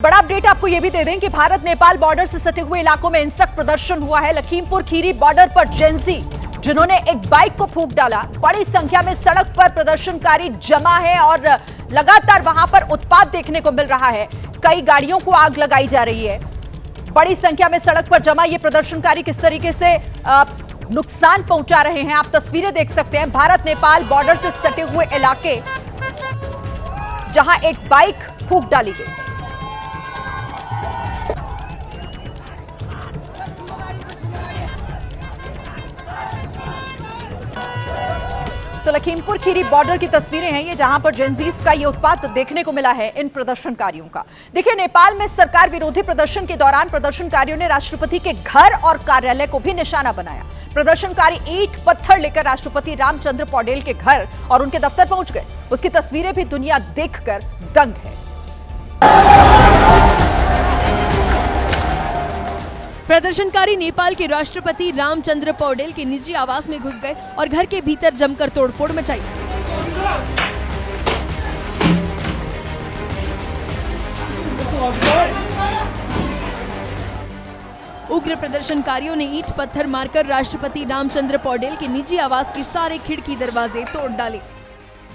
बड़ा अपडेट आपको यह भी दे दें कि भारत नेपाल बॉर्डर से सटे हुए इलाकों में हिंसक प्रदर्शन हुआ है। लखीमपुर खीरी बॉर्डर पर जेंजी जिन्होंने एक बाइक को फूंक डाला। बड़ी संख्या में सड़क पर प्रदर्शनकारी जमा है और लगातार वहां पर उत्पात देखने को मिल रहा है। कई गाड़ियों को आग लगाई जा रही है। बड़ी संख्या में सड़क पर जमा ये प्रदर्शनकारी किस तरीके से नुकसान पहुंचा रहे हैं आप तस्वीरें देख सकते हैं। भारत नेपाल बॉर्डर से सटे हुए इलाके जहां एक बाइक फूंक डाली गई। तो लखीमपुर खीरी बॉर्डर की तस्वीरें हैं ये, जहां पर जेंजीज का ये उत्पात देखने को मिला है इन प्रदर्शनकारियों का। देखिए, नेपाल में सरकार विरोधी प्रदर्शन के दौरान प्रदर्शनकारियों ने राष्ट्रपति के घर और कार्यालय को भी निशाना बनाया। प्रदर्शनकारी ईंट पत्थर लेकर राष्ट्रपति रामचंद्र पौडेल के घर और उनके दफ्तर पहुंच गए। उसकी तस्वीरें भी दुनिया देखकर दंग है। प्रदर्शनकारी नेपाल के राष्ट्रपति रामचंद्र पौडेल के निजी आवास में घुस गए और घर के भीतर जमकर तोड़फोड़ मचाई। उग्र प्रदर्शनकारियों ने ईंट पत्थर मारकर राष्ट्रपति रामचंद्र पौडेल के निजी आवास के सारे खिड़की दरवाजे तोड़ डाले।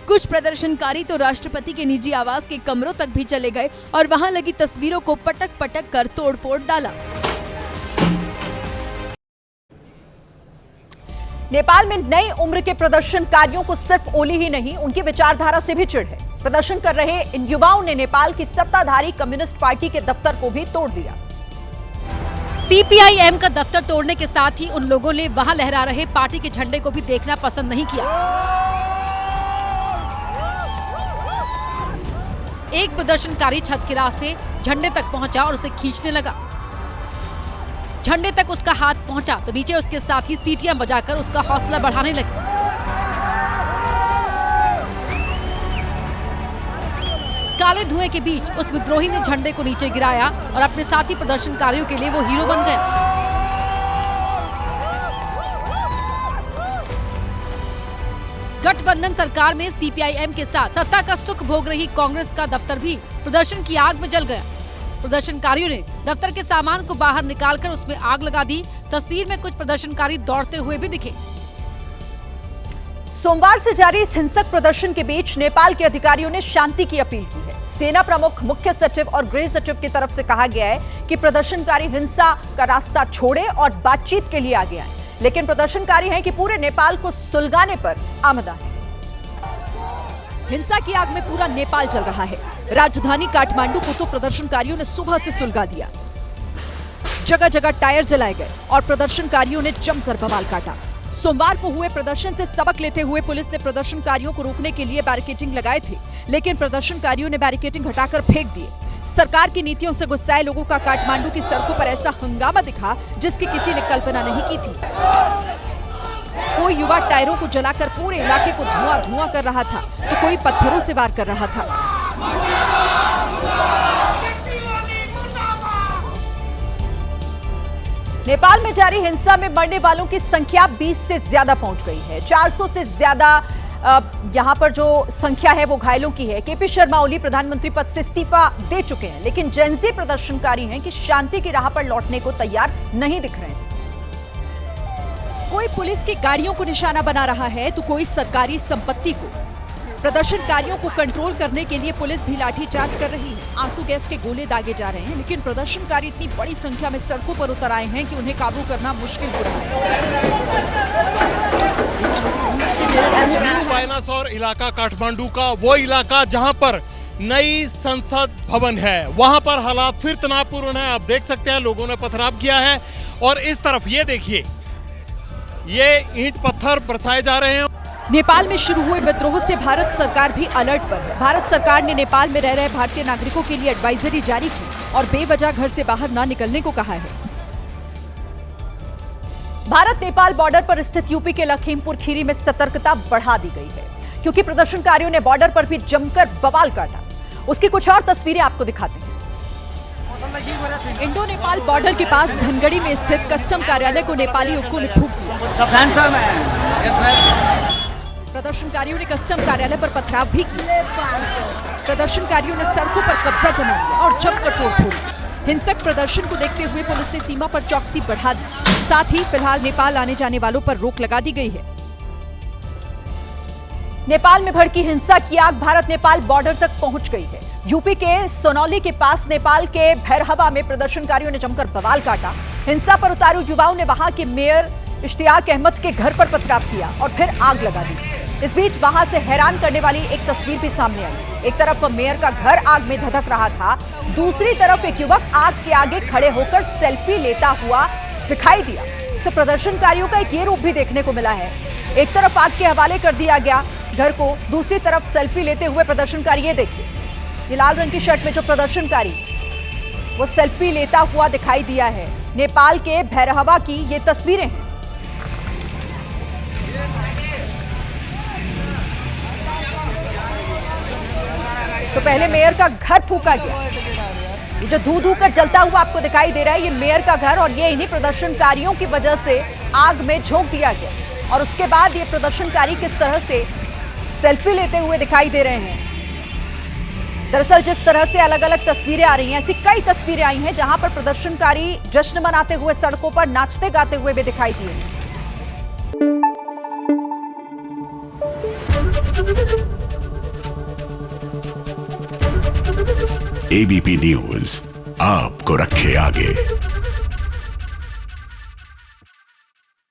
कुछ प्रदर्शनकारी तो राष्ट्रपति के निजी आवास के कमरों तक भी चले गए और वहां लगी तस्वीरों को पटक पटक कर तोड़फोड़ डाला। नेपाल में नई उम्र के प्रदर्शनकारियों को सिर्फ ओली ही नहीं, उनकी विचारधारा से भी चिढ़ है। प्रदर्शन कर रहे इन युवाओं ने नेपाल की सत्ताधारी कम्युनिस्ट पार्टी के दफ्तर को भी तोड़ दिया। सीपीआईएम का दफ्तर तोड़ने के साथ ही उन लोगों ने वहां लहरा रहे पार्टी के झंडे को भी देखना पसंद नहीं किया। एक प्रदर्शनकारी छत के रास्ते झंडे तक पहुंचा और उसे खींचने लगा। झंडे तक उसका हाथ पहुंचा तो नीचे उसके साथ ही सीटियां बजाकर उसका हौसला बढ़ाने लगे। काले धुएं के बीच उस विद्रोही ने झंडे को नीचे गिराया और अपने साथी प्रदर्शनकारियों के लिए वो हीरो बन गया। गठबंधन सरकार में सीपीआईएम के साथ सत्ता का सुख भोग रही कांग्रेस का दफ्तर भी प्रदर्शन की आग में जल गया। प्रदर्शनकारियों ने दफ्तर के सामान को बाहर निकालकर उसमें आग लगा दी। तस्वीर में कुछ प्रदर्शनकारी दौड़ते हुए भी दिखे। सोमवार से जारी इस हिंसक प्रदर्शन के बीच नेपाल के अधिकारियों ने शांति की अपील की है। सेना प्रमुख, मुख्य सचिव और गृह सचिव की तरफ से कहा गया है कि प्रदर्शनकारी हिंसा का रास्ता छोड़े और बातचीत के लिए आगे आए। लेकिन प्रदर्शनकारी हैं कि पूरे नेपाल को सुलगाने पर आमदा है। हिंसा की आग में पूरा नेपाल जल रहा है। राजधानी काठमांडू को तो प्रदर्शनकारियों ने सुबह से सुलगा दिया। जगह जगह टायर जलाए गए और प्रदर्शनकारियों ने जमकर बवाल काटा। सोमवार को हुए प्रदर्शन से सबक लेते हुए पुलिस ने प्रदर्शनकारियों को रोकने के लिए बैरिकेडिंग लगाए थे, लेकिन प्रदर्शनकारियों ने बैरिकेडिंग हटाकर फेंक दिए। सरकार की नीतियों से गुस्साए लोगों का काठमांडू की सड़कों पर ऐसा हंगामा दिखा जिसकी किसी ने कल्पना नहीं की थी। कोई युवा टायरों को जलाकर पूरे इलाके को धुआं कर रहा था तो कोई पत्थरों से वार कर रहा था। नेपाल में जारी हिंसा में मरने वालों की संख्या 20 से ज्यादा पहुंच गई है। 400 से ज्यादा यहां पर जो संख्या है वो घायलों की है। केपी शर्मा ओली प्रधानमंत्री पद से इस्तीफा दे चुके हैं, लेकिन जेंजी प्रदर्शनकारी हैं कि शांति की राह पर लौटने को तैयार नहीं दिख रहे हैं। कोई पुलिस की गाड़ियों को निशाना बना रहा है तो कोई सरकारी संपत्ति को। प्रदर्शनकारियों को कंट्रोल करने के लिए पुलिस भी लाठीचार्ज कर रही है। आंसू गैस के गोले दागे जा रहे हैं, लेकिन प्रदर्शनकारी इतनी बड़ी संख्या में सड़कों पर उतर आए हैं कि उन्हें काबू करना मुश्किल हो रहा है। न्यू बायनासोर इलाका काठमांडू का वो इलाका जहां पर नई संसद भवन है, वहां पर हालात फिर तनावपूर्ण है। आप देख सकते हैं लोगों ने पथराव किया है और इस तरफ ये देखिए, ये ईंट पत्थर बरसाए जा रहे हैं। नेपाल में शुरू हुए विद्रोह से भारत सरकार भी अलर्ट पर है। भारत सरकार ने नेपाल में रह रहे भारतीय नागरिकों के लिए एडवाइजरी जारी की और बेवजह घर से बाहर न निकलने को कहा है। भारत नेपाल बॉर्डर पर स्थित यूपी के लखीमपुर खीरी में सतर्कता बढ़ा दी गई है, क्योंकि प्रदर्शनकारियों ने बॉर्डर पर भी जमकर बवाल काटा। उसकी कुछ और तस्वीरें आपको दिखाते हैं। इंडो नेपाल बॉर्डर के पास धनगढ़ी में स्थित कस्टम कार्यालय को नेपाली युवकों ने फूंक दिया। प्रदर्शनकारियों ने कस्टम कार्यालय पर पथराव भी किया। प्रदर्शनकारियों ने सड़कों पर कब्जा जमा लिया और जमकर तोड़फोड़। हिंसक प्रदर्शन को देखते हुए पुलिस ने सीमा पर चौकसी बढ़ा दी। साथ ही फिलहाल नेपाल आने जाने वालों पर रोक लगा दी गई है। नेपाल में भड़की हिंसा की आग भारत नेपाल बॉर्डर तक पहुंच गई है। यूपी के सोनौली के पास नेपाल के भैरहवा में प्रदर्शनकारियों ने जमकर बवाल काटा। हिंसा पर उतारू युवाओं ने वहां के मेयर इश्तियाक अहमद के घर पर पथराव किया और फिर आग लगा दी। इस बीच वहां से हैरान करने वाली एक तस्वीर भी सामने आई। एक तरफ मेयर का घर आग में धधक रहा था, दूसरी तरफ एक युवक आग के आगे खड़े होकर सेल्फी लेता हुआ दिखाई दिया। तो प्रदर्शनकारियों का एक ये रूप भी देखने को मिला है। एक तरफ आग के हवाले कर दिया गया घर को, दूसरी तरफ सेल्फी लेते हुए प्रदर्शनकारी। ये देखिए, ये लाल रंग की शर्ट में जो प्रदर्शनकारी वो सेल्फी लेता हुआ दिखाई दिया है। नेपाल के भैरहवा की ये तस्वीरें हैं। तो पहले मेयर का घर फूंका गया। ये जो धू धू कर जलता हुआ आपको दिखाई दे रहा है, ये मेयर का घर, और ये इन्हीं प्रदर्शनकारियों की वजह से आग में झोंक दिया गया। और उसके बाद ये प्रदर्शनकारी किस तरह से सेल्फी लेते हुए दिखाई दे रहे हैं। दरअसल जिस तरह से अलग अलग तस्वीरें आ रही हैं, ऐसी कई तस्वीरें आई हैं जहां पर प्रदर्शनकारी जश्न मनाते हुए सड़कों पर नाचते गाते हुए भी दिखाई दिए। एबीपी न्यूज आपको रखे आगे।